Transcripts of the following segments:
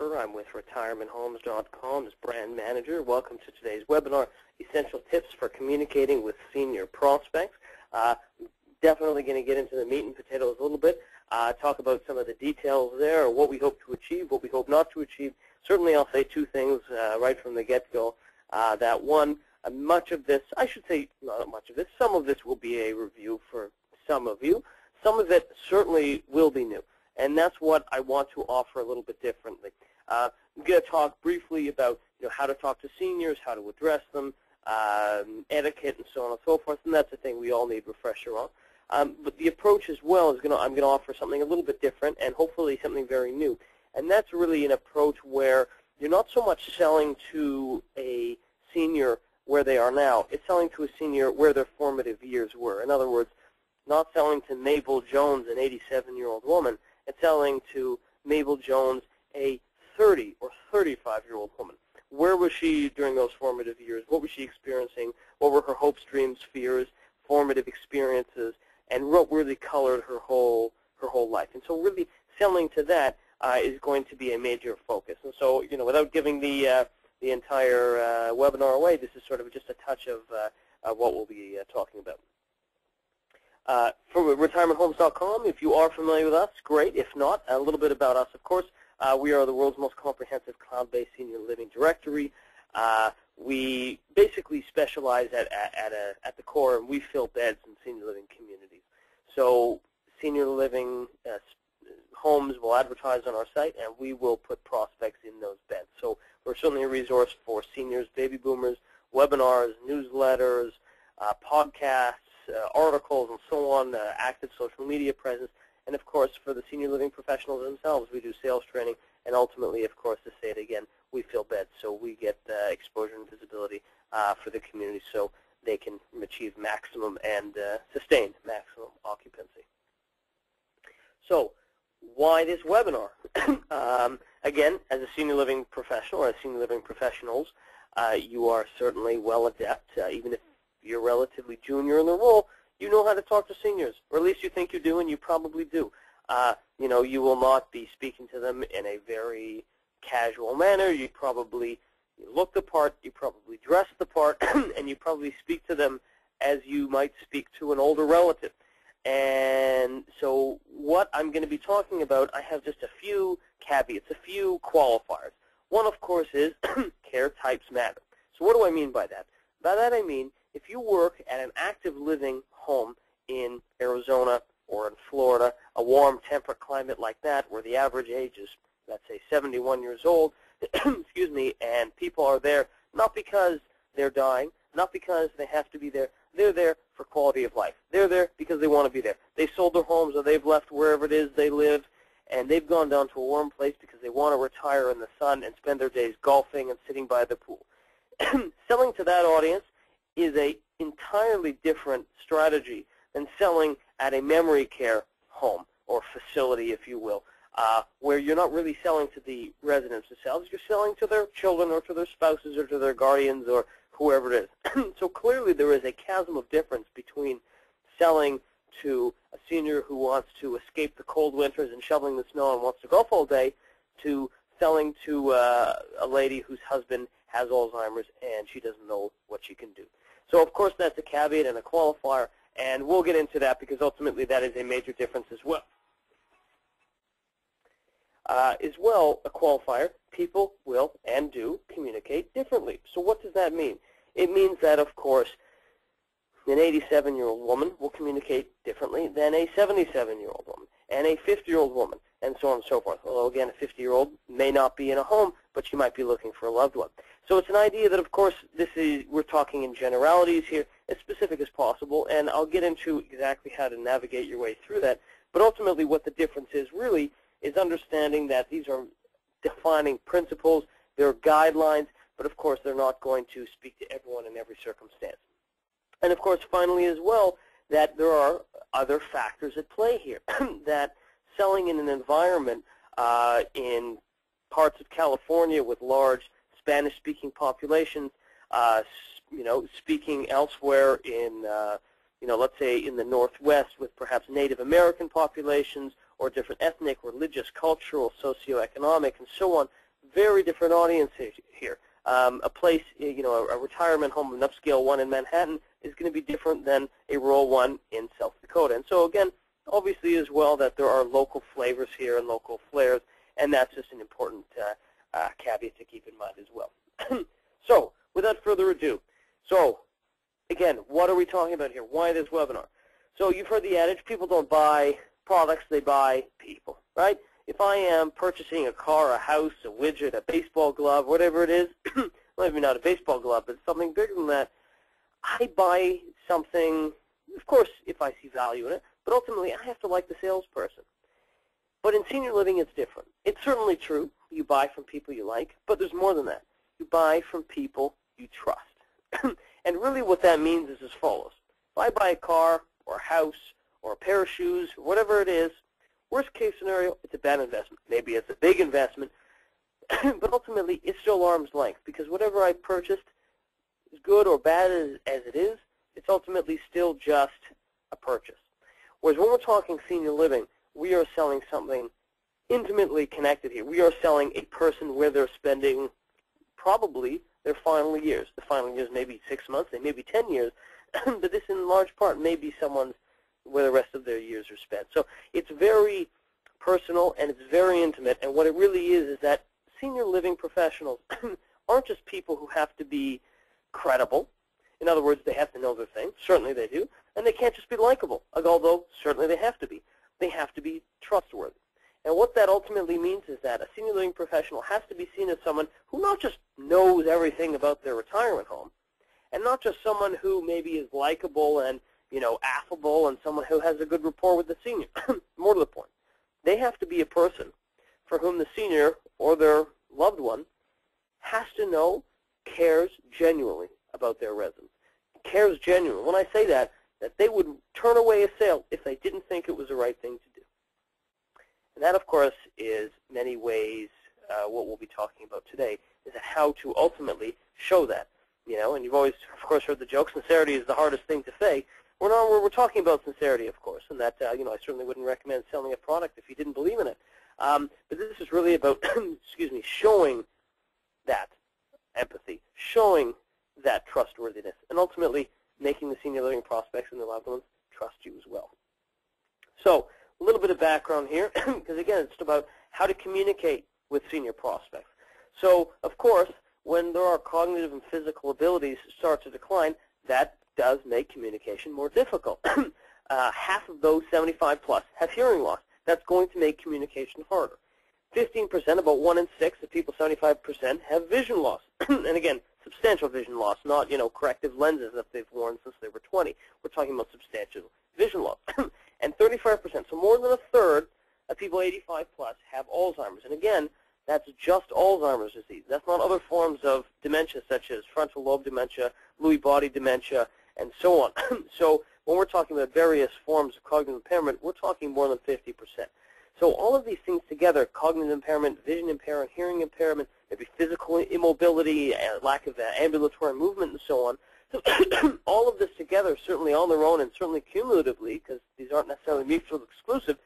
Walker. I'm with retirementhomes.com as brand manager. Welcome to today's webinar, Essential Tips for Communicating with Senior Prospects. Definitely going to get into the meat and potatoes a little bit, talk about some of the details there, what we hope to achieve, what we hope not to achieve. Certainly I'll say two things right from the get-go. That one, much of this, I should say not much of this, some of this will be a review for some of you. Some of it certainly will be new. And that's what I want to offer a little bit differently. I'm going to talk briefly about how to talk to seniors, how to address them, etiquette, and so on and so forth. And that's the thing we all need refresher on. But the approach as well is I'm going to offer something a little bit different and hopefully something very new. And that's really an approach where you're not so much selling to a senior where they are now. It's selling to a senior where their formative years were. In other words, not selling to Mabel Jones, an 87-year-old woman. It's selling to Mabel Jones, a 30 or 35-year-old woman. Where was she during those formative years? What was she experiencing? What were her hopes, dreams, fears, formative experiences, and what really colored her whole life? And so really selling to that is going to be a major focus. And so, without giving the entire webinar away, this is sort of just a touch of what we'll be talking about. From retirementhomes.com, if you are familiar with us, great. If not, a little bit about us, of course. We are the world's most comprehensive cloud-based senior living directory. We basically specialize at the core, and we fill beds in senior living communities. So senior living homes will advertise on our site, and we will put prospects in those beds. So we're certainly a resource for seniors, baby boomers, webinars, newsletters, podcasts, articles, and so on, active social media presence, and of course for the senior living professionals themselves, we do sales training, and ultimately, of course, to say it again, we fill beds, so we get exposure and visibility for the community so they can achieve maximum and sustain maximum occupancy. So why this webinar? Again, as a senior living professional or as senior living professionals, you are certainly well adept, even if you're relatively junior in the role, you know how to talk to seniors, or at least you think you do, and you probably do. You will not be speaking to them in a very casual manner. You probably look the part, you probably dress the part, and you probably speak to them as you might speak to an older relative. And so what I'm going to be talking about, I have just a few caveats, a few qualifiers. One, of course, is care types matter. So what do I mean by that? By that I mean, if you work at an active living home in Arizona or in Florida, a warm, temperate climate like that, where the average age is, let's say, 71 years old, excuse me, and people are there not because they're dying, not because they have to be there. They're there for quality of life. They're there because they want to be there. They sold their homes or they've left wherever it is they live, and they've gone down to a warm place because they want to retire in the sun and spend their days golfing and sitting by the pool. Selling to that audience is an entirely different strategy than selling at a memory care home or facility, if you will, where you're not really selling to the residents themselves. You're selling to their children or to their spouses or to their guardians or whoever it is. So clearly there is a chasm of difference between selling to a senior who wants to escape the cold winters and shoveling the snow and wants to golf all day, to selling to a lady whose husband has Alzheimer's and she doesn't know what she can do. So of course that's a caveat and a qualifier, and we'll get into that because ultimately that is a major difference as well. As well, a qualifier, people will and do communicate differently. So what does that mean? It means that, of course, an 87-year-old woman will communicate differently than a 77-year-old woman and a 50-year-old woman, and so on and so forth. Although, again, a 50-year-old may not be in a home, but she might be looking for a loved one. So it's an idea that, of course, we're talking in generalities here, as specific as possible, and I'll get into exactly how to navigate your way through that. But ultimately what the difference is really is understanding that these are defining principles, they're guidelines, but of course they're not going to speak to everyone in every circumstance. And of course, finally as well, that there are other factors at play here, that selling in an environment in parts of California with large Spanish-speaking populations, speaking elsewhere in, let's say in the Northwest with perhaps Native American populations or different ethnic, religious, cultural, socioeconomic, and so on, very different audience here. A place, a retirement home, an upscale one in Manhattan is going to be different than a rural one in South Dakota. And so again, obviously as well that there are local flavors here and local flares, and that's just an important caveat to keep in mind as well. So without further ado, so again, what are we talking about here? Why this webinar? So you've heard the adage, people don't buy products, they buy people, right? If I am purchasing a car, a house, a widget, a baseball glove, whatever it is, well, maybe not a baseball glove, but something bigger than that, I buy something, of course, if I see value in it, but ultimately I have to like the salesperson. But in senior living, it's different. It's certainly true. You buy from people you like, but there's more than that. You buy from people you trust. And really what that means is as follows. If I buy a car or a house or a pair of shoes, or whatever it is, worst case scenario, it's a bad investment. Maybe it's a big investment, but ultimately it's still arm's length because whatever I purchased, as good or bad as it is, it's ultimately still just a purchase. Whereas when we're talking senior living, we are selling something intimately connected here. We are selling a person where they're spending probably their final years. The final years may be 6 months, they may be 10 years, but this in large part may be someone's where the rest of their years are spent. So it's very personal and it's very intimate, and what it really is that senior living professionals aren't just people who have to be credible. In other words, they have to know their thing. Certainly they do. And they can't just be likable, although certainly they have to be. They have to be trustworthy. And what that ultimately means is that a senior living professional has to be seen as someone who not just knows everything about their retirement home, and not just someone who maybe is likable and affable and someone who has a good rapport with the senior. More to the point, they have to be a person for whom the senior or their loved one has to know cares genuinely about their residents. Cares genuinely. When I say that they would turn away a sale if they didn't think it was the right thing to do. And that, of course, is many ways what we'll be talking about today, is how to ultimately show that. And you've always, of course, heard the joke, sincerity is the hardest thing to fake. We're talking about sincerity, of course, and that, I certainly wouldn't recommend selling a product if you didn't believe in it. But this is really about, showing that empathy, showing that trustworthiness, and ultimately making the senior living prospects and their loved ones trust you as well. So a little bit of background here, because again, it's about how to communicate with senior prospects. So, of course, when there are cognitive and physical abilities start to decline, that does make communication more difficult. Half of those 75 plus have hearing loss. That's going to make communication harder. 15%, about 1 in 6 of people, 75%, have vision loss. And again, substantial vision loss, not corrective lenses that they've worn since they were 20. We're talking about substantial vision loss. And 35%, so more than a third of people 85 plus have Alzheimer's. And again, that's just Alzheimer's disease. That's not other forms of dementia such as frontal lobe dementia, Lewy body dementia, and so on. So when we're talking about various forms of cognitive impairment, we're talking more than 50%. So all of these things together, cognitive impairment, vision impairment, hearing impairment, maybe physical immobility, lack of ambulatory movement, and so on. So all of this together, certainly on their own and certainly cumulatively, because these aren't necessarily mutually exclusive,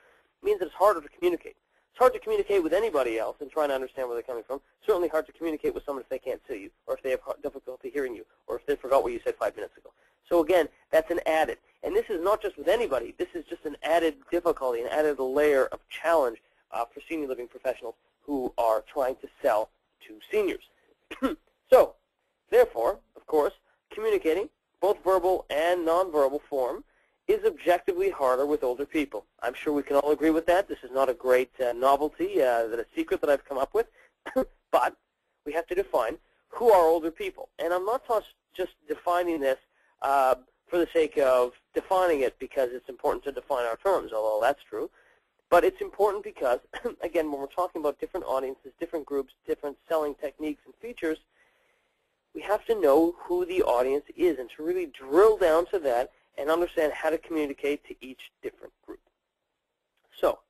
means that it's harder to communicate. It's hard to communicate with anybody else and trying to understand where they're coming from. Certainly hard to communicate with someone if they can't see you, or if they have difficulty hearing you, or if they forgot what you said 5 minutes ago. So again, that's an added. And this is not just with anybody. This is just an added difficulty, an added layer of challenge for senior living professionals who are trying to sell to seniors. So, therefore, of course, communicating, both verbal and nonverbal form, is objectively harder with older people. I'm sure we can all agree with that. This is not a great novelty, a secret that I've come up with, but we have to define who are older people. And I'm not just defining this for the sake of defining it because it's important to define our terms, although that's true. But it's important because, again, when we're talking about different audiences, different groups, different selling techniques and features, we have to know who the audience is and to really drill down to that and understand how to communicate to each different group. So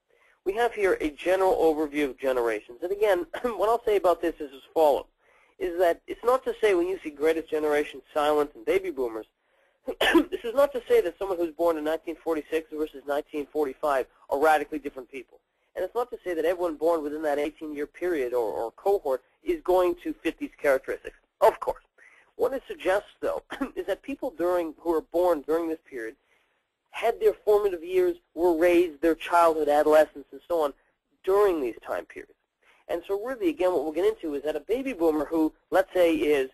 we have here a general overview of generations. And again, what I'll say about this is as follows, is that it's not to say when you see greatest generation silent and baby boomers, this is not to say that someone who's born in 1946 versus 1945 are radically different people. And it's not to say that everyone born within that 18-year period or cohort is going to fit these characteristics. Of course. What it suggests, though, is that people who are born during this period had their formative years, were raised, their childhood, adolescence, and so on during these time periods. And so really, again, what we'll get into is that a baby boomer who, let's say, is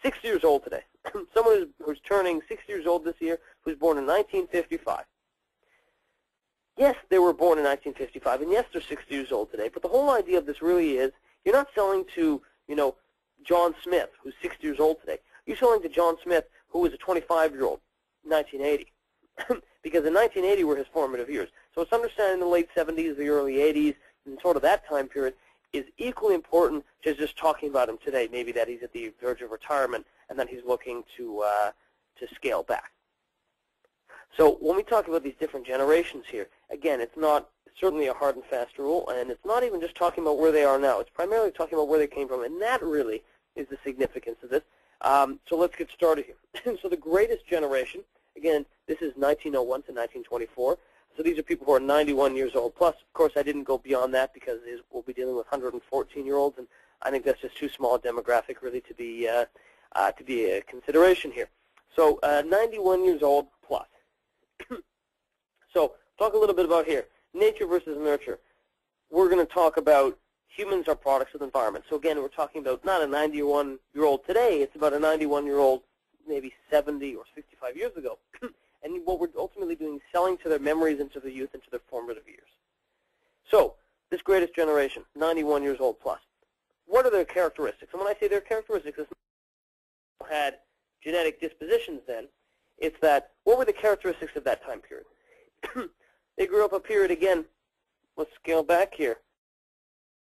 6 years old today, someone who's turning 6 years old this year, who's born in 1955. Yes, they were born in 1955, and yes, they're 60 years old today, but the whole idea of this really is you're not selling to, John Smith, who's 60 years old today. You're selling to John Smith, who was a 25-year-old, 1980. Because in 1980 were his formative years. So it's understanding the late 70s, the early 80s, and sort of that time period is equally important to just talking about him today, maybe that he's at the verge of retirement and then he's looking to scale back. So when we talk about these different generations here, again, it's not certainly a hard and fast rule, and it's not even just talking about where they are now. It's primarily talking about where they came from, and that really is the significance of this. So let's get started here. So the greatest generation, again, this is 1901 to 1924. So these are people who are 91 years old plus. Of course, I didn't go beyond that because we'll be dealing with 114-year-olds, and I think that's just too small a demographic really to be a consideration here. So 91 years old plus. So talk a little bit about here, nature versus nurture. We're going to talk about humans are products of the environment. So again, we're talking about not a 91-year-old today, it's about a 91-year-old maybe 70 or 65 years ago. And what we're ultimately doing is selling to their memories and to their youth and to their formative years. So this greatest generation, 91 years old plus, what are their characteristics? And when I say their characteristics, it's not had genetic dispositions then. It's that, what were the characteristics of that time period? They grew up a period, again, let's scale back here.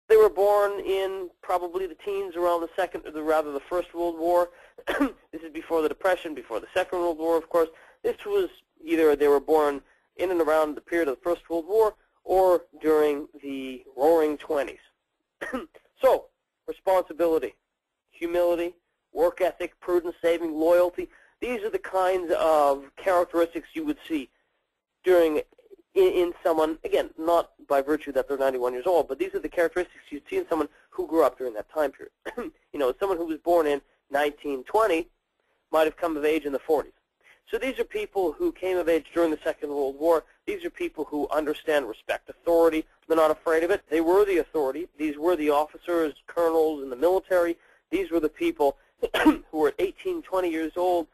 They were born in probably the teens around the First World War. This is before the Depression, before the Second World War, of course. This was either they were born in and around the period of the First World War or during the Roaring 20s. So, responsibility, humility, work ethic, prudence, saving, loyalty. These are the kinds of characteristics you would see in someone, again, not by virtue that they're 91 years old, but these are the characteristics you'd see in someone who grew up during that time period. Someone who was born in 1920 might have come of age in the 40s. So these are people who came of age during the Second World War. These are people who understand, respect authority. They're not afraid of it. They were the authority. These were the officers, colonels in the military. These were the people who were 18, 20 years old,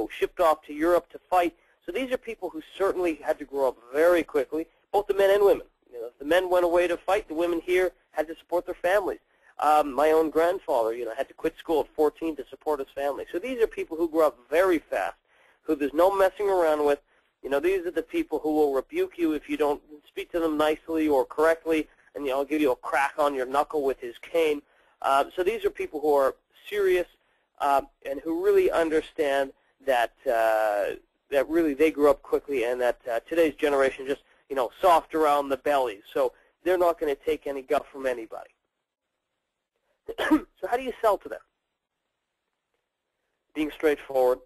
shipped off to Europe to fight. So these are people who certainly had to grow up very quickly, both the men and women. If the men went away to fight, the women here had to support their families. My own grandfather, had to quit school at 14 to support his family. So these are people who grew up very fast, who there's no messing around with. These are the people who will rebuke you if you don't speak to them nicely or correctly, and I'll give you a crack on your knuckle with his cane. So these are people who are serious and who really understand that that really they grew up quickly, and that today's generation just soft around the belly. So they're not going to take any guff from anybody. So how do you sell to them? Being straightforward.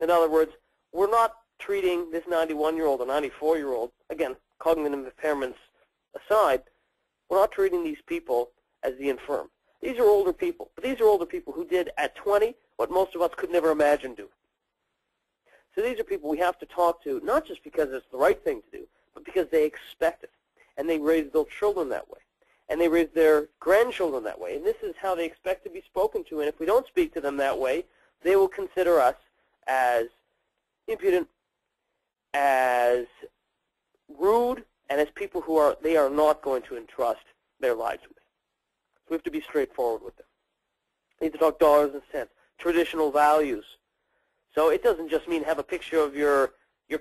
In other words, we're not treating this 91-year-old or 94-year-old, again, cognitive impairments aside, we're not treating these people as the infirm. These are older people, but these are older people who did at 20 what most of us could never imagine do. So these are people we have to talk to, not just because it's the right thing to do, but because they expect it, and they raise their children that way, and they raise their grandchildren that way, and this is how they expect to be spoken to, and if we don't speak to them that way, they will consider us as impudent, as rude, and as people who they are not going to entrust their lives with. So we have to be straightforward with them. We need to talk dollars and cents, traditional values. So it doesn't just mean have a picture of your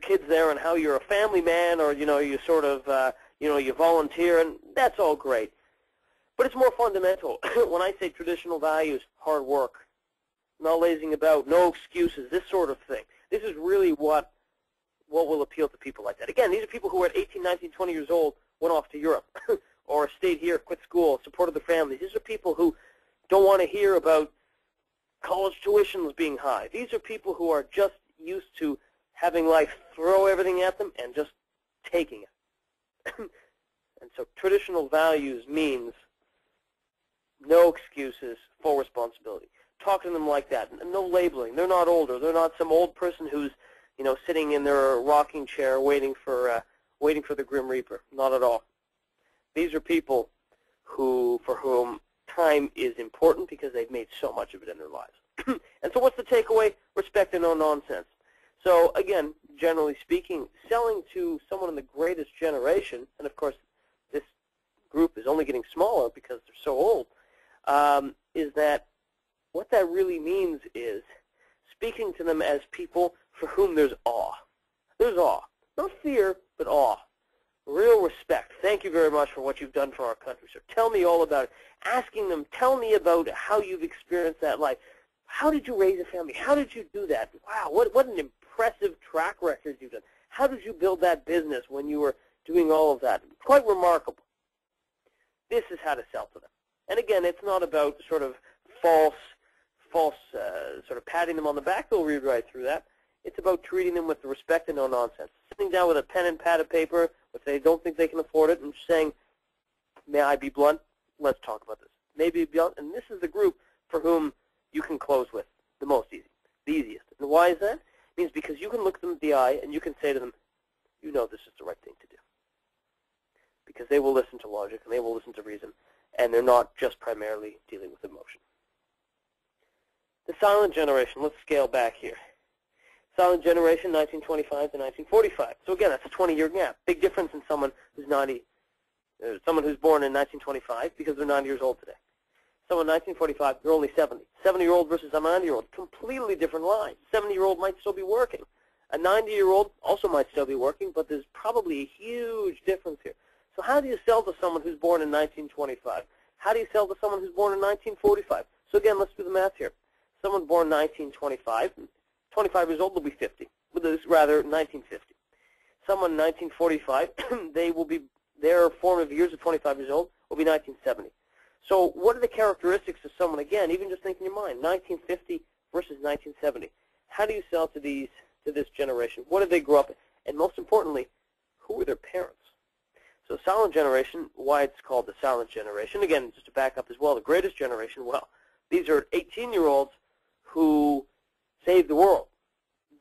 kids there and how you're a family man, or you sort of you volunteer, and that's all great. But it's more fundamental. When I say traditional values, hard work, not lazing about, no excuses, this sort of thing. This is really what will appeal to people like that. Again, these are people who are at 18, 19, 20 years old, went off to Europe, or stayed here, quit school, supported their families. These are people who don't want to hear about college tuitions being high. These are people who are just used to having life throw everything at them and just taking it. And so traditional values means no excuses, full responsibility. Talk to them like that. No labeling. They're not older. They're not some old person who's, sitting in their rocking chair waiting for the Grim Reaper. Not at all. These are people for whom time is important because they've made so much of it in their lives. And so what's the takeaway? Respect and no nonsense. So again, generally speaking, selling to someone in the greatest generation, and of course this group is only getting smaller because they're so old, is that what that really means is speaking to them as people for whom there's awe. There's awe. Not fear, but awe. Real respect. Thank you very much for what you've done for our country, sir. Tell me all about it. Asking them, tell me about how you've experienced that life. How did you raise a family? How did you do that? Wow, what an impressive track record you've done. How did you build that business when you were doing all of that? Quite remarkable. This is how to sell to them. And again, it's not about sort of false sort of patting them on the back. They'll read right through that. It's about treating them with the respect and no nonsense. Sitting down with a pen and pad of paper if they don't think they can afford it and saying, may I be blunt? Let's talk about this. Maybe be blunt. And this is the group for whom you can close with the easiest. And why is that? It means because you can look them in the eye and you can say to them, you know this is the right thing to do. Because they will listen to logic and they will listen to reason, and they're not just primarily dealing with emotion. The silent generation, let's scale back here. Silent generation, 1925 to 1945. So again, that's a 20-year gap. Big difference in someone who's someone who's born in 1925 because they're 90 years old today. Someone in 1945, they're only 70. 70-year-old versus a 90-year-old, completely different lives. 70-year-old might still be working. A 90-year-old also might still be working, but there's probably a huge difference here. So how do you sell to someone who's born in 1925? How do you sell to someone who's born in 1945? So again, let's do the math here. Someone born 1925, 25 years old will be 50. Rather, 1950. Someone in 1945, their formative years of 25 years old will be 1970. So what are the characteristics of someone, again, even just think in your mind, 1950 versus 1970? How do you sell to this generation? What did they grow up in? And most importantly, who were their parents? So silent generation, why it's called the silent generation. Again, just to back up as well, the greatest generation, well, these are 18-year-olds who saved the world.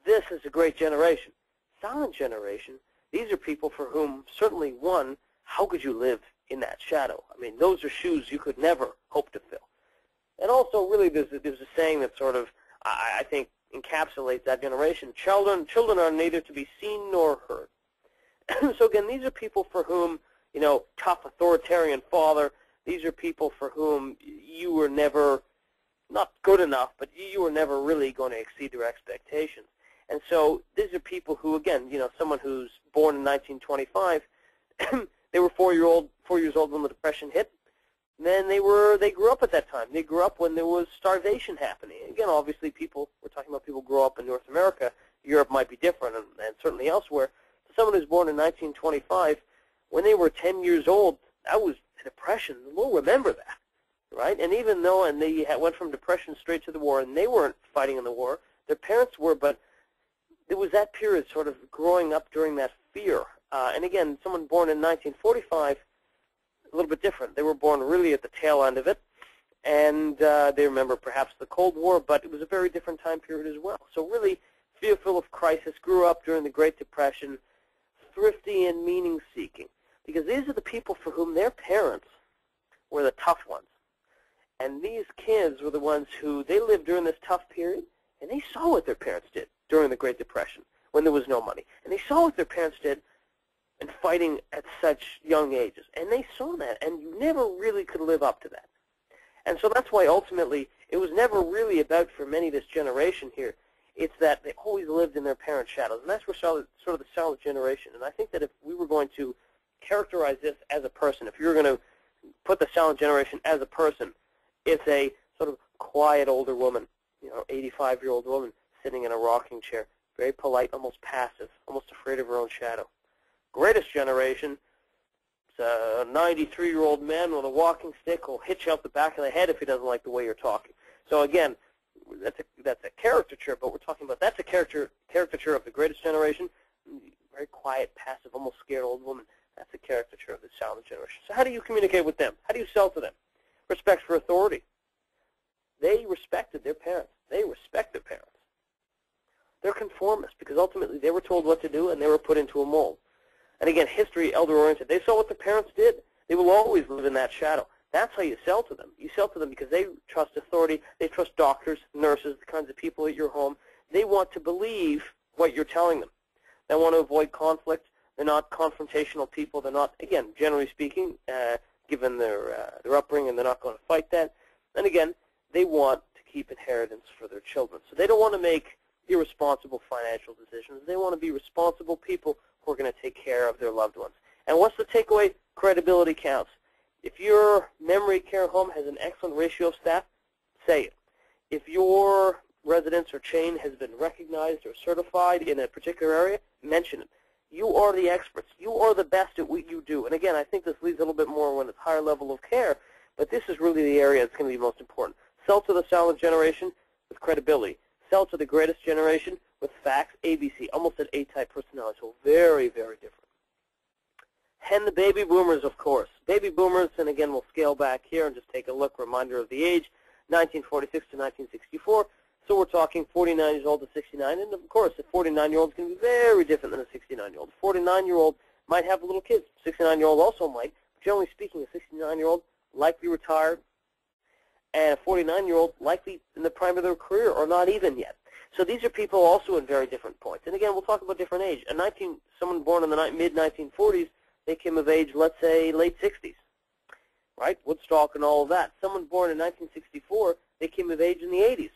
This is a great generation. Silent generation, these are people for whom, certainly one, how could you live in that shadow? I mean, those are shoes you could never hope to fill. And also, really, there's a saying that sort of, I think, encapsulates that generation. Children are neither to be seen nor heard. So again, these are people for whom, tough authoritarian father, these are people for whom you were never, not good enough, but you were never really going to exceed their expectations. And so these are people who, again, someone who's born in 1925, they were 4 years old when the Depression hit. And then they grew up at that time. They grew up when there was starvation happening. Again, obviously we're talking about people who grow up in North America. Europe might be different, and certainly elsewhere. Someone who's born in 1925, when they were 10 years old, that was the Depression. We'll remember that, right? And even though, they went from Depression straight to the war, and they weren't fighting in the war, their parents were, but there was that period sort of growing up during that fear. And again, someone born in 1945, a little bit different. They were born really at the tail end of it, and they remember perhaps the Cold War, but it was a very different time period as well. So really fearful of crisis, grew up during the Great Depression, thrifty and meaning-seeking, because these are the people for whom their parents were the tough ones. And these kids were the ones who, they lived during this tough period, and they saw what their parents did during the Great Depression when there was no money. And they saw what their parents did in fighting at such young ages. And they saw that, and you never really could live up to that. And so that's why ultimately it was never really about, for many of this generation here, it's that they always lived in their parents' shadows. And that's where sort of the silent generation. And I think that if we were going to characterize this as a person, if you were going to put the silent generation as a person, it's a sort of quiet older woman, 85-year-old woman sitting in a rocking chair, very polite, almost passive, almost afraid of her own shadow. Greatest generation, it's a 93-year-old man with a walking stick who'll hit you up the back of the head if he doesn't like the way you're talking. So again, that's a caricature, but we're talking about that's a caricature of the greatest generation. Very quiet, passive, almost scared old woman. That's the caricature of the silent generation. So how do you communicate with them? How do you sell to them? Respect for authority. They respected their parents. They respect their parents. They're conformists because ultimately they were told what to do and they were put into a mold. And again, history, elder-oriented. They saw what the parents did. They will always live in that shadow. That's how you sell to them. You sell to them because they trust authority. They trust doctors, nurses, the kinds of people at your home. They want to believe what you're telling them. They want to avoid conflict. They're not confrontational people. They're not, again, generally speaking, given their upbringing, they're not going to fight that. And again, they want to keep inheritance for their children. So they don't want to make irresponsible financial decisions. They want to be responsible people who are going to take care of their loved ones. And what's the takeaway? Credibility counts. If your memory care home has an excellent ratio of staff, say it. If your residence or chain has been recognized or certified in a particular area, mention it. You are the experts. You are the best at what you do. And again, I think this leads a little bit more when it's higher level of care, but this is really the area that's going to be most important. Sell to the silent generation with credibility. Sell to the greatest generation with facts, ABC, almost an A-type personality, so very, very different. And the baby boomers, of course. Baby boomers, and again, we'll scale back here and just take a look, reminder of the age, 1946 to 1964. So we're talking 49 years old to 69, and of course, a 49-year-old is going to be very different than a 69-year-old. A 49-year-old might have little kids. A 69-year-old also might. Generally speaking, a 69-year-old likely retired, and a 49-year-old likely in the prime of their career or not even yet. So these are people also in very different points. And again, we'll talk about different age. Someone born in the mid-1940s, they came of age, let's say, late 60s, right? Woodstock and all of that. Someone born in 1964, they came of age in the 80s.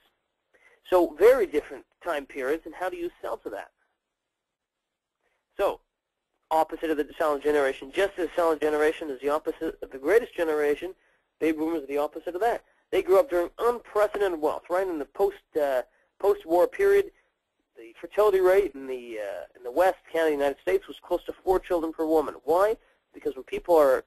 So very different time periods, and how do you sell to that? So opposite of the silent generation, just as silent generation is the opposite of the greatest generation, baby boomers are the opposite of that. They grew up during unprecedented wealth, right? In the post-war period, the fertility rate in the West, Canada, United States was close to 4 children per woman. Why? Because when people are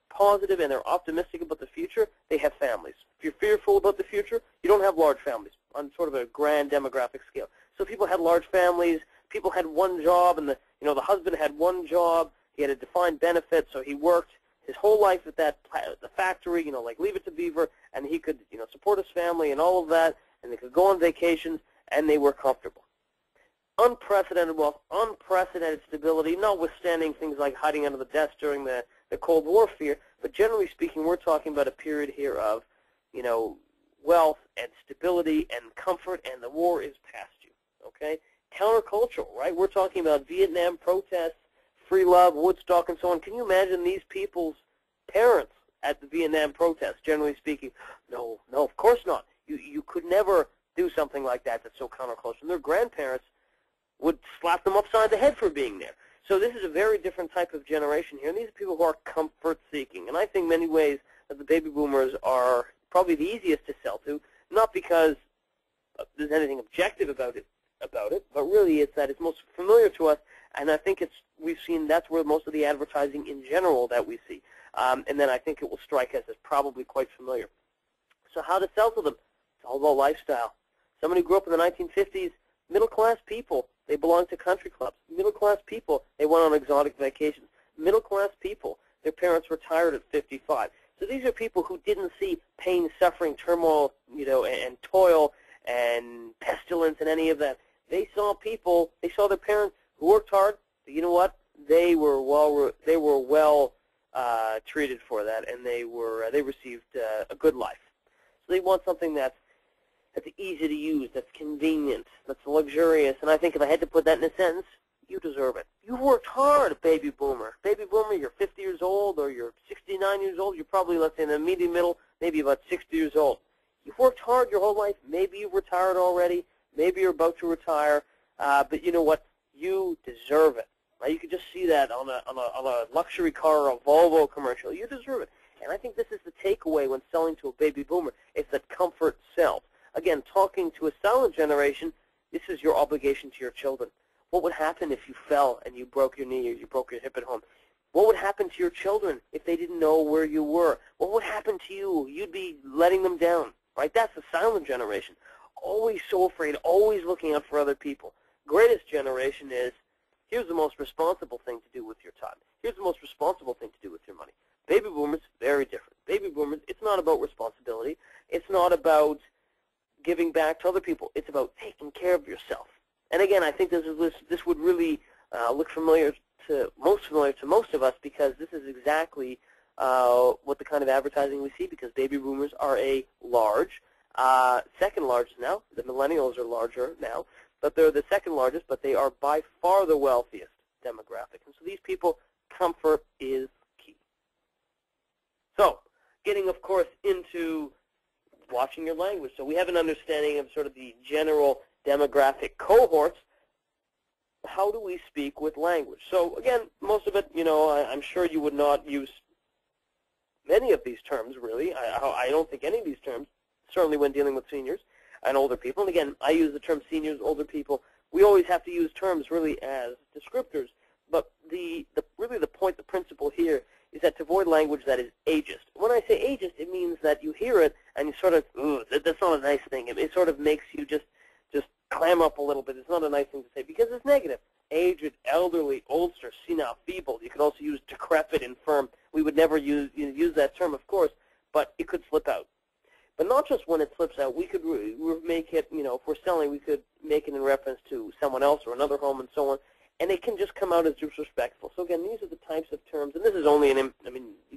positive and they're optimistic about the future, they have families. If you're fearful about the future, you don't have large families on sort of a grand demographic scale. So people had large families. People had one job, and the husband had one job. He had a defined benefit, so he worked his whole life at the factory, like Leave It to Beaver, and he could, support his family and all of that, and they could go on vacations, and they were comfortable. Unprecedented wealth, unprecedented stability, notwithstanding things like hiding under the desk during the Cold War fear, but generally speaking, we're talking about a period here of, wealth and stability and comfort, and the war is past you, okay? Countercultural, right? We're talking about Vietnam protests, free love, Woodstock, and so on. Can you imagine these people's parents at the Vietnam protests, generally speaking? No, of course not. You could never do something like that that's so countercultural. And their grandparents would slap them upside the head for being there. So this is a very different type of generation here, and these are people who are comfort-seeking. And I think in many ways that the baby boomers are probably the easiest to sell to, not because there's anything objective about it, but really it's that it's most familiar to us, and I think we've seen that's where most of the advertising in general that we see. And then I think it will strike us as probably quite familiar. So how to sell to them? It's all about lifestyle. Someone who grew up in the 1950s, middle-class people, they belong to country clubs. Middle-class people, they went on exotic vacations. Middle-class people, their parents retired at 55. So these are people who didn't see pain, suffering, turmoil, and toil and pestilence and any of that. They saw their parents who worked hard, but you know what? They were well treated for that, and they received a good life. So they want something that's easy to use, that's convenient, that's luxurious. And I think if I had to put that in a sentence, you deserve it. You've worked hard, baby boomer. Baby boomer, you're 50 years old or you're 69 years old. You're probably, let's say, in the medium middle, maybe about 60 years old. You've worked hard your whole life. Maybe you've retired already. Maybe you're about to retire. But you know what? You deserve it. Now, you can just see that on a luxury car or a Volvo commercial. You deserve it. And I think this is the takeaway when selling to a baby boomer. It's that comfort sells. Again, talking to a silent generation, this is your obligation to your children. What would happen if you fell and you broke your knee or you broke your hip at home? What would happen to your children if they didn't know where you were? What would happen to you? You'd be letting them down, right? That's the silent generation. Always so afraid, always looking out for other people. Greatest generation is, Here's the most responsible thing to do with your time. Here's the most responsible thing to do with your money. Baby boomers, very different. Baby boomers, it's not about responsibility. It's not about giving back to other people. It's about taking care of yourself. And again, I think this would really look familiar to most of us, because this is exactly what the kind of advertising we see, because baby boomers are a large, second largest now. The millennials are larger now, but they're the second largest, but they are by far the wealthiest demographic. And so these people, comfort is key. So getting, of course, into watching your language. So we have an understanding of sort of the general demographic cohorts. How do we speak with language? So again, most of it, I'm sure you would not use many of these terms, really. I don't think any of these terms, certainly when dealing with seniors and older people. And again, I use the term seniors, older people. We always have to use terms really as descriptors. But really the point, the principle here is that to avoid language that is ageist. When I say ageist, it means that you hear it and you sort of, ooh, that's not a nice thing. It sort of makes you just clam up a little bit. It's not a nice thing to say because it's negative. Aged, elderly, oldster, senile, feeble. You could also use decrepit, infirm. We would never use that term, of course, but it could slip out. But not just when it slips out. We could make it, if we're selling, we could make it in reference to someone else or another home and so on. And it can just come out as disrespectful. So again, these are the types of terms, and this is only you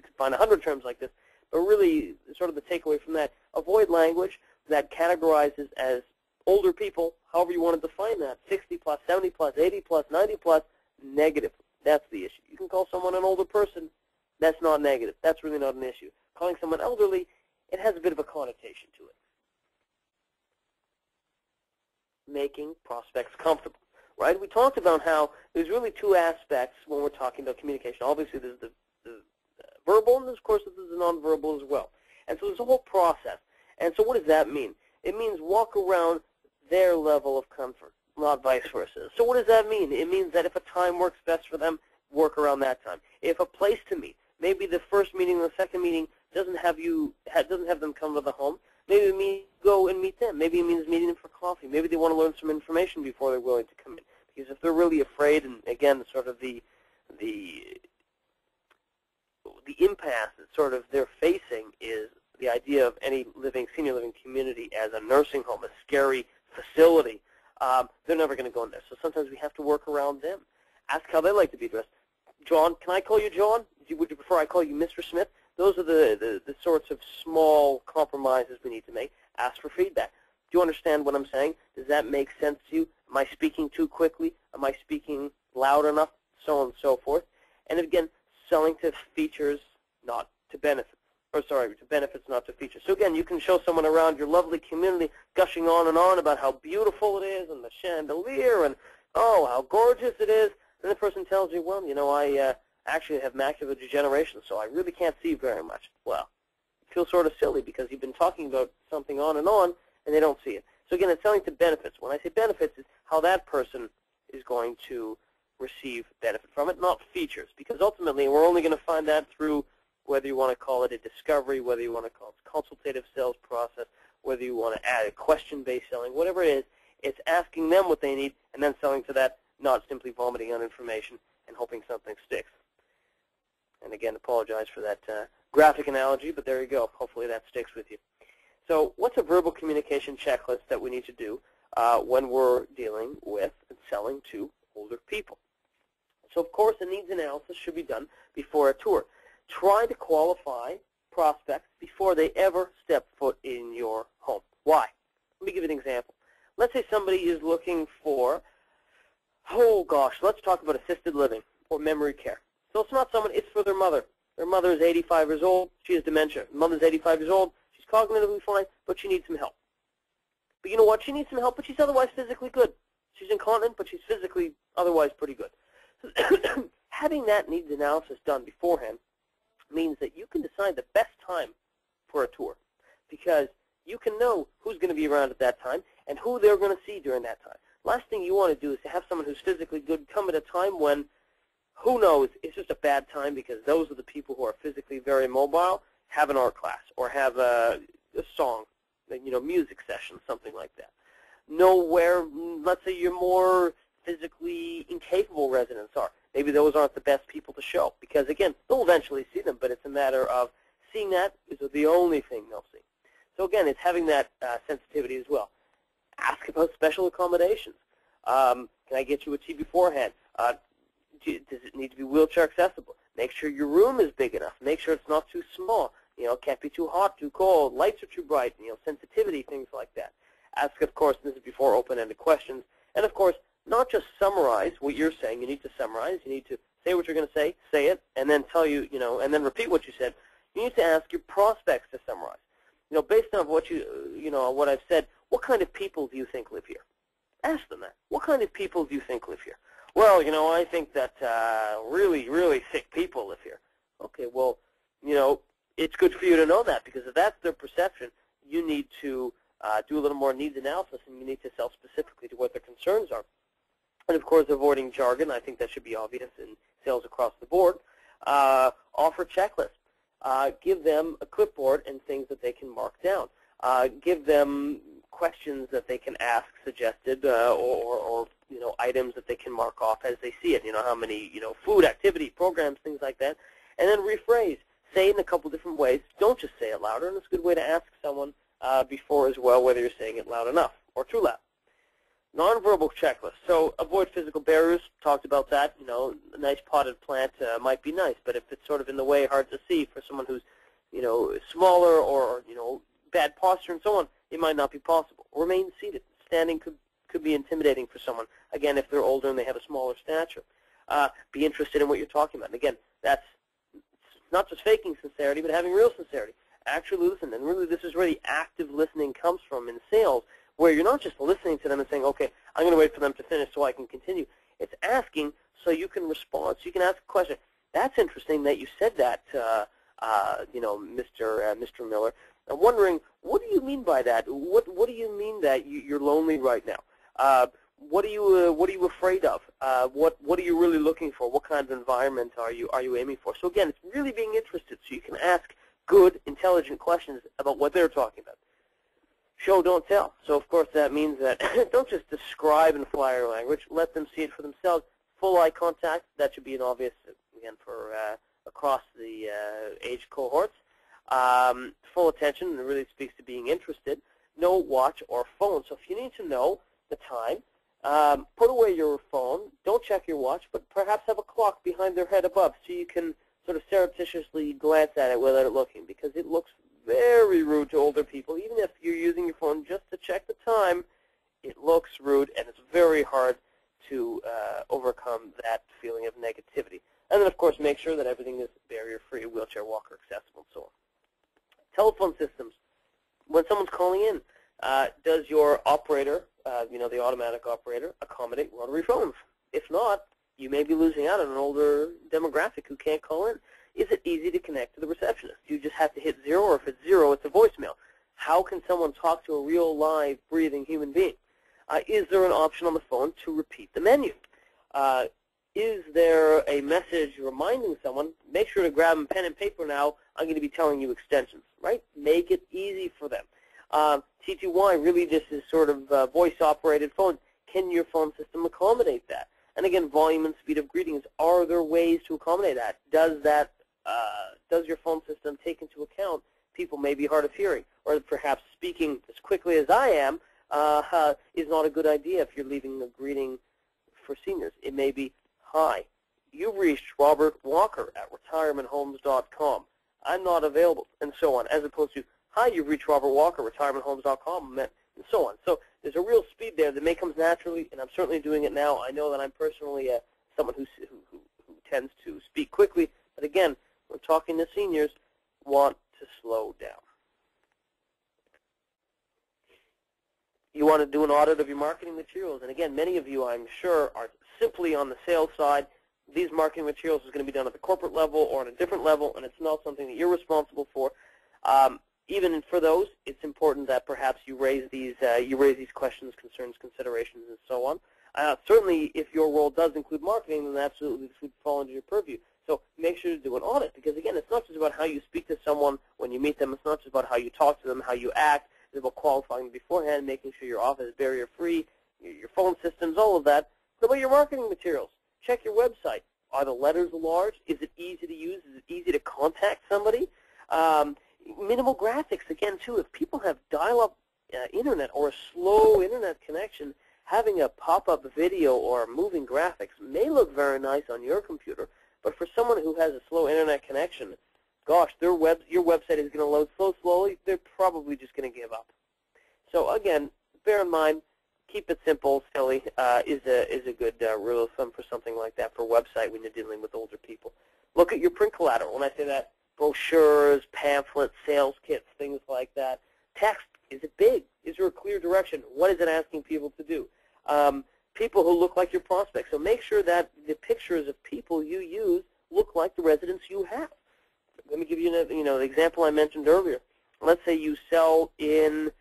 could find 100 terms like this, but really sort of the takeaway from that, avoid language that categorizes as older people, however you want to define that, 60 plus, 70 plus, 80 plus, 90 plus, negative. That's the issue. You can call someone an older person. That's not negative. That's really not an issue. Calling someone elderly, it has a bit of a connotation to it. Making prospects comfortable. Right? We talked about how there's really two aspects when we're talking about communication. Obviously, there's the verbal, and of course, there's the nonverbal as well. And so there's a whole process. And so what does that mean? It means walk around their level of comfort, not vice versa. So what does that mean? It means that if a time works best for them, work around that time. If a place to meet, maybe the first meeting or the second meeting doesn't have them come to the home, maybe go and meet them. Maybe it means meeting them for coffee. Maybe they want to learn some information before they're willing to come in. Because if they're really afraid, and again, sort of the impasse that sort of they're facing is the idea of any senior living community as a nursing home, a scary facility, they're never going to go in there. So sometimes we have to work around them. Ask how they like to be addressed. John, can I call you John? Would you prefer I call you Mr. Smith? Those are the sorts of small compromises we need to make. Ask for feedback. Do you understand what I'm saying? Does that make sense to you? Am I speaking too quickly? Am I speaking loud enough? So on and so forth. And again, selling to features, not to benefits. Or sorry, to benefits, not to features. So again, you can show someone around your lovely community gushing on and on about how beautiful it is and the chandelier and, oh, how gorgeous it is. And the person tells you, well, I actually have macular degeneration, so I really can't see very much. Well, you feel sort of silly because you've been talking about something on, and they don't see it. So again, it's selling to benefits. When I say benefits, it's how that person is going to receive benefit from it, not features. Because ultimately, we're only going to find that through whether you want to call it a discovery, whether you want to call it consultative sales process, whether you want to add a question-based selling, whatever it is, it's asking them what they need and then selling to that, not simply vomiting on information and hoping something sticks. And again, apologize for that graphic analogy, but there you go. Hopefully that sticks with you. So what's a verbal communication checklist that we need to do when we're dealing with and selling to older people? So of course, a needs analysis should be done before a tour. Try to qualify prospects before they ever step foot in your home. Why? Let me give you an example. Let's say somebody is looking for, oh gosh, let's talk about assisted living or memory care. So it's not someone, it's for their mother. Their mother is 85 years old. She has dementia. The mother's 85 years old. She's cognitively fine, but she needs some help. But you know what? She needs some help, but she's otherwise physically good. She's incontinent, but she's physically otherwise pretty good. So having that needs analysis done beforehand means that you can decide the best time for a tour, because you can know who's going to be around at that time and who they're going to see during that time. Last thing you want to do is to have someone who's physically good come at a time when, who knows, it's just a bad time, because those are the people who are physically very mobile, have an art class or have a song, music session, something like that. Know where, let's say you're more physically incapable residents are. Maybe those aren't the best people to show because, again, they'll eventually see them, but it's a matter of seeing that is the only thing they'll see. So, again, it's having that sensitivity as well. Ask about special accommodations. Can I get you a tea beforehand? Does it need to be wheelchair accessible? Make sure your room is big enough. Make sure it's not too small. It can't be too hot, too cold. Lights are too bright. Sensitivity, things like that. Ask, of course, this is before open-ended questions. And, of course, not just summarize what you're saying. You need to summarize. You need to say what you're going to say it, and then and then repeat what you said. You need to ask your prospects to summarize. Based on what what I've said, what kind of people do you think live here? Ask them that. What kind of people do you think live here? Well, I think that really, really sick people live here. Okay, well, it's good for you to know that because if that's their perception, you need to do a little more needs analysis, and you need to sell specifically to what their concerns are. And, of course, avoiding jargon. I think that should be obvious in sales across the board. Offer checklists. Give them a clipboard and things that they can mark down. Give them questions that they can ask suggested or items that they can mark off as they see it. How many, food, activity, programs, things like that. And then rephrase. Say it in a couple different ways. Don't just say it louder. And it's a good way to ask someone before as well whether you're saying it loud enough or too loud. Nonverbal checklist. So avoid physical barriers. Talked about that. A nice potted plant might be nice, but if it's sort of in the way, hard to see for someone who's, smaller or, bad posture and so on, it might not be possible. Remain seated. Standing could be intimidating for someone. Again, if they're older and they have a smaller stature. Be interested in what you're talking about. And again, that's not just faking sincerity, but having real sincerity. Actually listen. And really, this is where the active listening comes from in sales, where you're not just listening to them and saying, okay, I'm going to wait for them to finish so I can continue. It's asking so you can respond, so you can ask a question. That's interesting that you said that, Mr. Miller. I'm wondering, what do you mean by that? What do you mean that you're lonely right now? What are you afraid of? What are you really looking for? What kind of environment are you aiming for? So again, it's really being interested, so you can ask good, intelligent questions about what they're talking about. Show, don't tell. So, of course, that means that don't just describe in flyer language. Let them see it for themselves. Full eye contact, that should be an obvious, again, for across the age cohorts. Full attention, and it really speaks to being interested. No watch or phone. So if you need to know the time, put away your phone. Don't check your watch, but perhaps have a clock behind their head above so you can sort of surreptitiously glance at it without it looking, because it looks very rude to older people. Even if you're using your phone just to check the time, it looks rude, and it's very hard to overcome that feeling of negativity. And then, of course, make sure that everything is barrier-free, wheelchair, walker, accessible, and so on. Telephone systems. When someone's calling in, does your operator, the automatic operator, accommodate rotary phones? If not, you may be losing out on an older demographic who can't call in. Is it easy to connect to the receptionist? Do you just have to hit 0, or if it's 0, it's a voicemail? How can someone talk to a real, live, breathing human being? Is there an option on the phone to repeat the menu? Is there a message reminding someone, make sure to grab a pen and paper now, I'm going to be telling you extensions, right? Make it easy for them. T2Y, really this is sort of voice-operated phone. Can your phone system accommodate that? And again, volume and speed of greetings. Are there ways to accommodate that? Does your phone system take into account people may be hard of hearing, or perhaps speaking as quickly as I am is not a good idea if you're leaving a greeting for seniors? It may be, hi, you've reached Robert Walker at retirementhomes.com. I'm not available, and so on, as opposed to, hi, you've reached Robert Walker, retirementhomes.com, and so on. So there's a real speed there that may come naturally, and I'm certainly doing it now. I know that I'm personally someone who tends to speak quickly, but again, when talking to seniors, want to slow down. You want to do an audit of your marketing materials, and again, many of you, I'm sure, are simply on the sales side. These marketing materials is going to be done at the corporate level or on a different level, and it's not something that you're responsible for. Even for those, it's important that perhaps you raise these questions, concerns, considerations, and so on. Certainly, if your role does include marketing, then absolutely this would fall into your purview. So make sure to do an audit, because again, it's not just about how you speak to someone when you meet them. It's not just about how you talk to them, how you act. It's about qualifying beforehand, making sure your office is barrier-free, your phone systems, all of that. So about your marketing materials? Check your website. Are the letters large? Is it easy to use? Is it easy to contact somebody? Minimal graphics, again, too. If people have dial-up internet or a slow internet connection, having a pop-up video or moving graphics may look very nice on your computer, but for someone who has a slow internet connection, gosh, your website is going to load so slowly, they're probably just going to give up. So again, bear in mind, keep it simple, silly, is a good rule of thumb for something like that for a website when you're dealing with older people. Look at your print collateral. When I say that, brochures, pamphlets, sales kits, things like that. Text, is it big? Is there a clear direction? What is it asking people to do? People who look like your prospects. So make sure that the pictures of people you use look like the residents you have. Let me give you the example I mentioned earlier. Let's say you sell in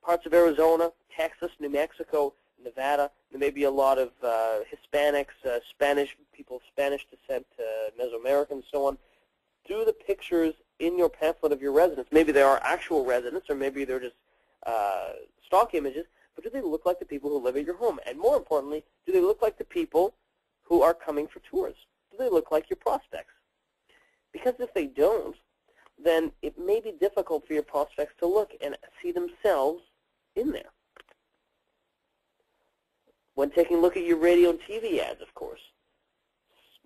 parts of Arizona, Texas, New Mexico, Nevada. There may be a lot of Hispanics, Spanish people of Spanish descent, Mesoamericans, so on. Do the pictures in your pamphlet of your residents. Maybe they are actual residents, or maybe they're just stock images, but do they look like the people who live at your home? And more importantly, do they look like the people who are coming for tours? Do they look like your prospects? Because if they don't, then it may be difficult for your prospects to look and see themselves in there. When taking a look at your radio and TV ads, of course,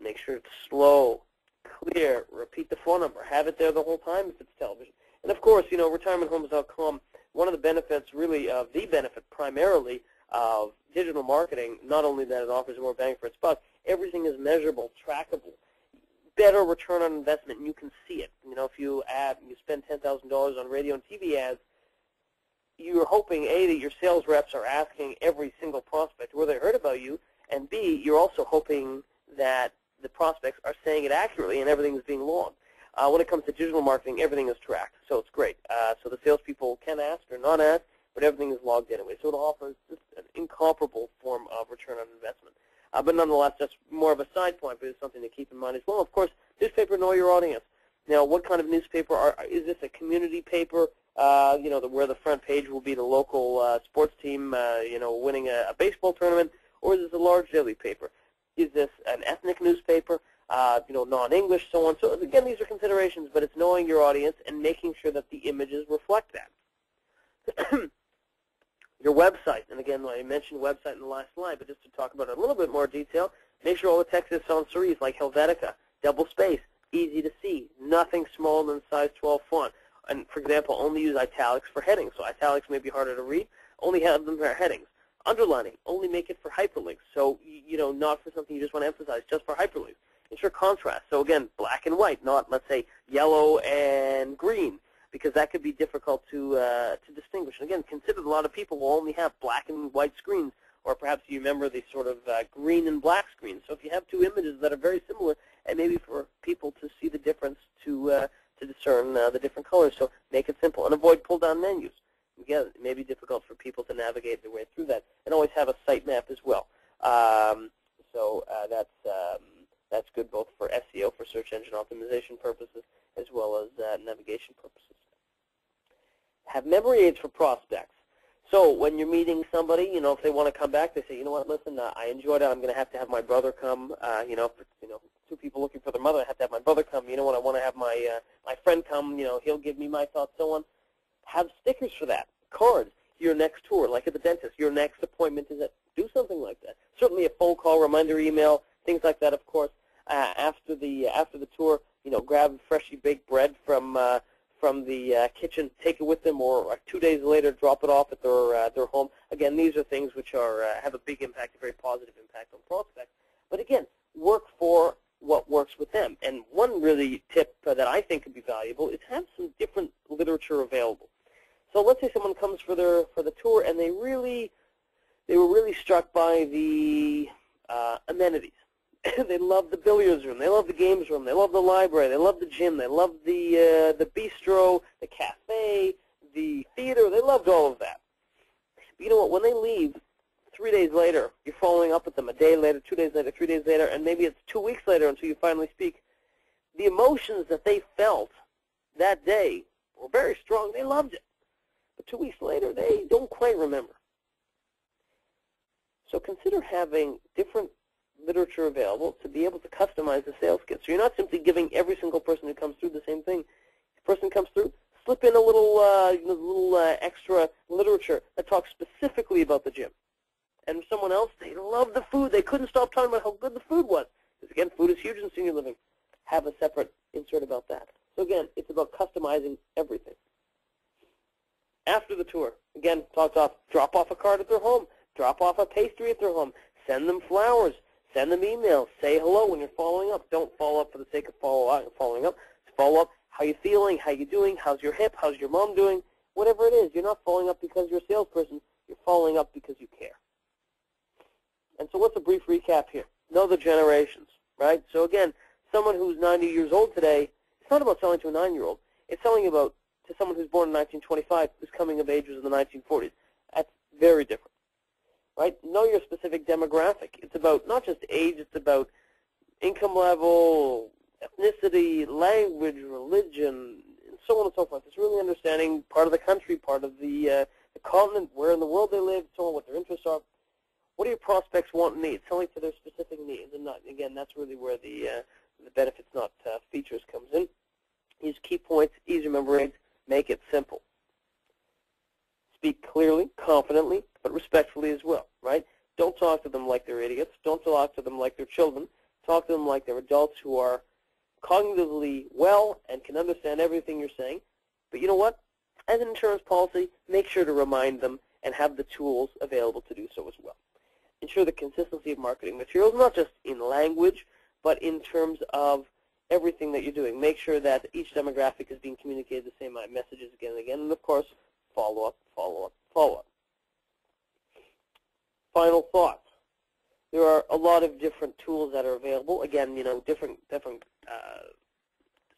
make sure it's slow, clear, repeat the phone number, have it there the whole time if it's television. And of course, retirementhomes.com, one of the benefits, really the benefit primarily of digital marketing, not only that it offers more bang for its buck, everything is measurable, trackable, better return on investment, and you can see it. If you spend $10,000 on radio and TV ads, you're hoping, A, that your sales reps are asking every single prospect where they heard about you, and B, you're also hoping that the prospects are saying it accurately and everything is being logged. When it comes to digital marketing, everything is tracked, so it's great. So the salespeople can ask or not ask, but everything is logged anyway. So it offers just an incomparable form of return on investment. But nonetheless, that's more of a side point, but it's something to keep in mind as well. Of course, newspaper, know your audience. Now, what kind of newspaper? Is this a community paper, where the front page will be the local sports team, winning a baseball tournament, or is this a large daily paper? Is this an ethnic newspaper, non-English, so on? So again, these are considerations, but it's knowing your audience and making sure that the images reflect that. Your website, and again, I mentioned website in the last slide, but just to talk about it in a little bit more detail, make sure all the text is sans serif, like Helvetica, double space, easy to see, nothing smaller than size 12 font. And for example, only use italics for headings. So italics may be harder to read. Only have them for headings. Underlining, only make it for hyperlinks. So, not for something you just want to emphasize, just for hyperlinks. Ensure contrast. So again, black and white, not, let's say, yellow and green, because that could be difficult to distinguish. And again, consider a lot of people will only have black and white screens, or perhaps you remember the sort of green and black screens. So if you have two images that are very similar, and maybe for people to see the difference, to discern the different colors. So make it simple, and avoid pull-down menus. Again, it may be difficult for people to navigate their way through that, and always have a sitemap as well. That's good both for SEO, for search engine optimization purposes, as well as navigation purposes. Have memory aids for prospects. So when you're meeting somebody, if they want to come back, they say, you know what, listen, I enjoyed it. I'm going to have my brother come. If it's, two people looking for their mother, I have to have my brother come. You know what, I want to have my friend come. He'll give me my thoughts, so on. Have stickers for that. Cards. Your next tour, like at the dentist. Your next appointment is at. Do something like that. Certainly a phone call, reminder email, things like that. Of course, after the tour, grab freshly baked bread from the kitchen, take it with them, or 2 days later, drop it off at their home. Again, these are things which are have a big impact, a very positive impact on prospects. But again, work for what works with them. And one really tip that I think could be valuable is have some different literature available. So let's say someone comes for the tour, and they were really struck by the amenities. They love the billiards room. They love the games room. They love the library. They love the gym. They love the bistro, the cafe, the theater. They loved all of that. But you know what? When they leave, 3 days later, you're following up with them a day later, 2 days later, 3 days later, and maybe it's 2 weeks later until you finally speak. The emotions that they felt that day were very strong. They loved it. But 2 weeks later, they don't quite remember. So consider having different literature available to be able to customize the sales kit. So you're not simply giving every single person who comes through the same thing. If a person comes through, slip in a little extra literature that talks specifically about the gym. And someone else, they love the food. They couldn't stop talking about how good the food was. Because again, food is huge in senior living. Have a separate insert about that. So again, it's about customizing everything. After the tour, again, drop off a card at their home, drop off a pastry at their home, send them flowers, send them emails, say hello when you're following up. Don't follow up for the sake of following up. Follow up, how you feeling, how you doing, how's your hip, how's your mom doing, whatever it is. You're not following up because you're a salesperson. You're following up because you care. And so what's a brief recap here? Know the generations, right? So again, someone who's 90 years old today, it's not about selling to a 9-year-old. It's selling about to someone who's born in 1925 whose coming of age was in the 1940s. That's very different, right? Know your specific demographic. It's about not just age, it's about income level, ethnicity, language, religion, and so on and so forth. It's really understanding part of the country, part of the continent, where in the world they live, so on, what their interests are. What do your prospects want and need? Selling to their specific needs. And again, that's really where the benefits, not features, comes in. Use key points, easy to remember, make it simple. Speak clearly, confidently, but respectfully as well, right? Don't talk to them like they're idiots. Don't talk to them like they're children. Talk to them like they're adults who are cognitively well and can understand everything you're saying. But you know what? As an insurance policy, make sure to remind them and have the tools available to do so as well. Ensure the consistency of marketing materials, not just in language, but in terms of everything that you're doing. Make sure that each demographic is being communicated the same messages again and again. And, of course, follow up, follow up, follow up. Final thoughts. There are a lot of different tools that are available. Again, different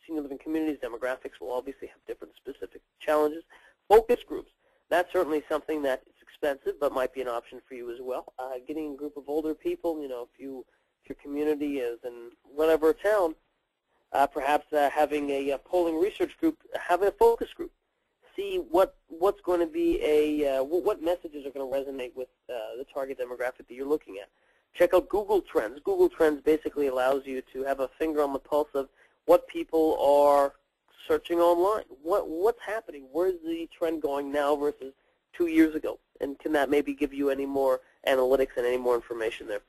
senior living communities, demographics will obviously have different specific challenges. Focus groups. That's certainly something that is expensive, but might be an option for you as well. Getting a group of older people, if your community is in whatever town, perhaps having a polling research group, having a focus group. See what's going to be what messages are going to resonate with the target demographic that you're looking at. Check out Google Trends. Google Trends basically allows you to have a finger on the pulse of what people are searching online. What's happening? Where's the trend going now versus 2 years ago? And can that maybe give you any more analytics and any more information there?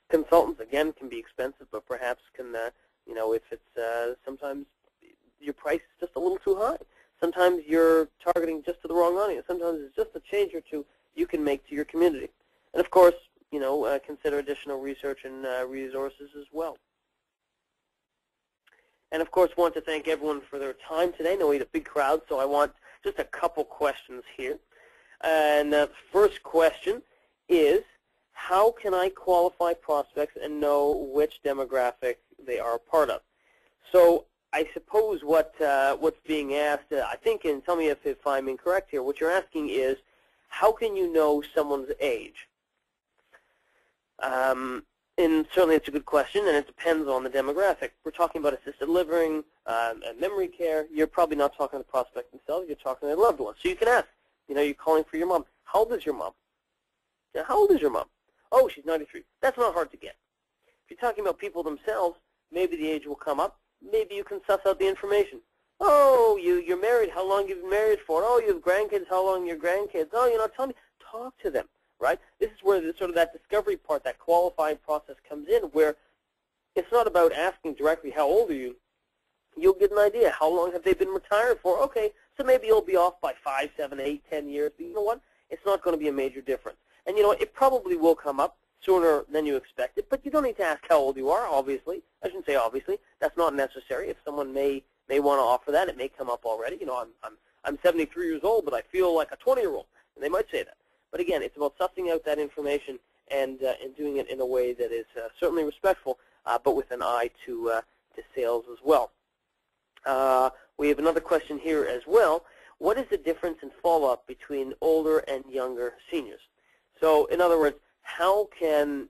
Consultants, again, can be expensive, but perhaps can, if it's sometimes your price is just a little too high. Sometimes you're targeting just to the wrong audience. Sometimes it's just a change or two you can make to your community. And, of course, consider additional research and resources as well. And, of course, want to thank everyone for their time today. I know we had a big crowd, so I want just a couple questions here. And the first question is, how can I qualify prospects and know which demographic they are a part of? So I suppose what's being asked, I think, and tell me if I'm incorrect here, what you're asking is, how can you know someone's age? And certainly it's a good question, and it depends on the demographic. We're talking about assisted living and memory care. You're probably not talking to the prospect themselves. You're talking to their loved ones. So you can ask, you're calling for your mom. How old is your mom? Yeah, how old is your mom? Oh, she's 93. That's not hard to get. If you're talking about people themselves, maybe the age will come up. Maybe you can suss out the information. Oh, you're married. How long have you been married for? Oh, you have grandkids. How long are your grandkids? Oh, tell me. Talk to them. Right? This is where sort of that discovery part, that qualifying process comes in, where it's not about asking directly, how old are you? You'll get an idea. How long have they been retired for? Okay, so maybe you'll be off by 5, 7, 8, 10 years. But you know what? It's not going to be a major difference. And it probably will come up sooner than you expected, but you don't need to ask how old you are, obviously. I shouldn't say obviously. That's not necessary. If someone may want to offer that, it may come up already. I'm 73 years old, but I feel like a 20-year-old, and they might say that. But again, it's about sussing out that information and doing it in a way that is certainly respectful, but with an eye to sales as well. We have another question here as well. What is the difference in follow-up between older and younger seniors? So, in other words, how can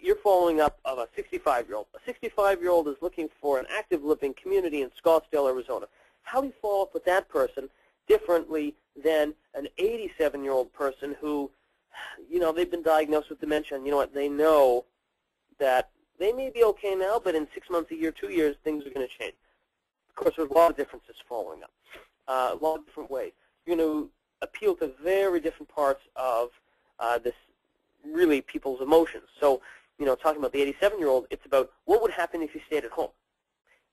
you're following up of a 65-year-old. A 65-year-old is looking for an active living community in Scottsdale, Arizona. How do you follow up with that person differently than an 87-year-old person who, they've been diagnosed with dementia, and they know that they may be okay now, but in 6 months, a year, 2 years, things are going to change. Of course, there's a lot of differences following up, a lot of different ways. You're going to appeal to very different parts of this, really, people's emotions. So, talking about the 87-year-old, it's about what would happen if you stayed at home.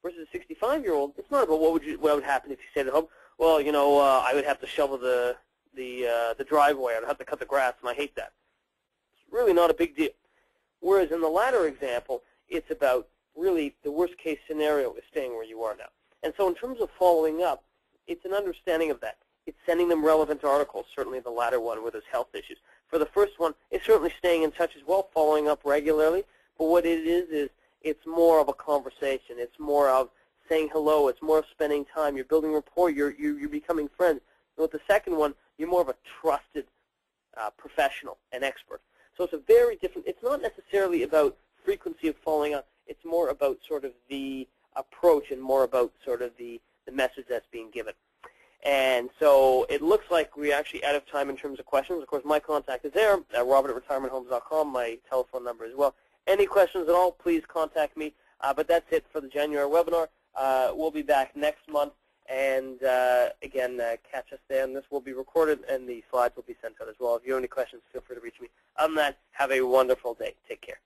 Versus a 65-year-old, it's not about what would happen if you stayed at home. Well, I would have to shovel the driveway. I'd have to cut the grass, and I hate that. It's really not a big deal. Whereas in the latter example, it's about really the worst-case scenario is staying where you are now. And so in terms of following up, it's an understanding of that. It's sending them relevant articles, certainly the latter one where there's health issues. For the first one, it's certainly staying in touch as well, following up regularly. But what it is it's more of a conversation. It's more of saying hello. It's more of spending time. You're building rapport. You're becoming friends. And with the second one, you're more of a trusted professional, an expert. So it's a very different, it's not necessarily about frequency of following up. It's more about sort of the approach and more about sort of the message that's being given. And so it looks like we're actually out of time in terms of questions. Of course, my contact is there, robert@retirementhomes.com, my telephone number as well. Any questions at all, please contact me. But that's it for the January webinar. We'll be back next month. And again, catch us there. And this will be recorded, and the slides will be sent out as well. If you have any questions, feel free to reach me. Other than that, have a wonderful day. Take care.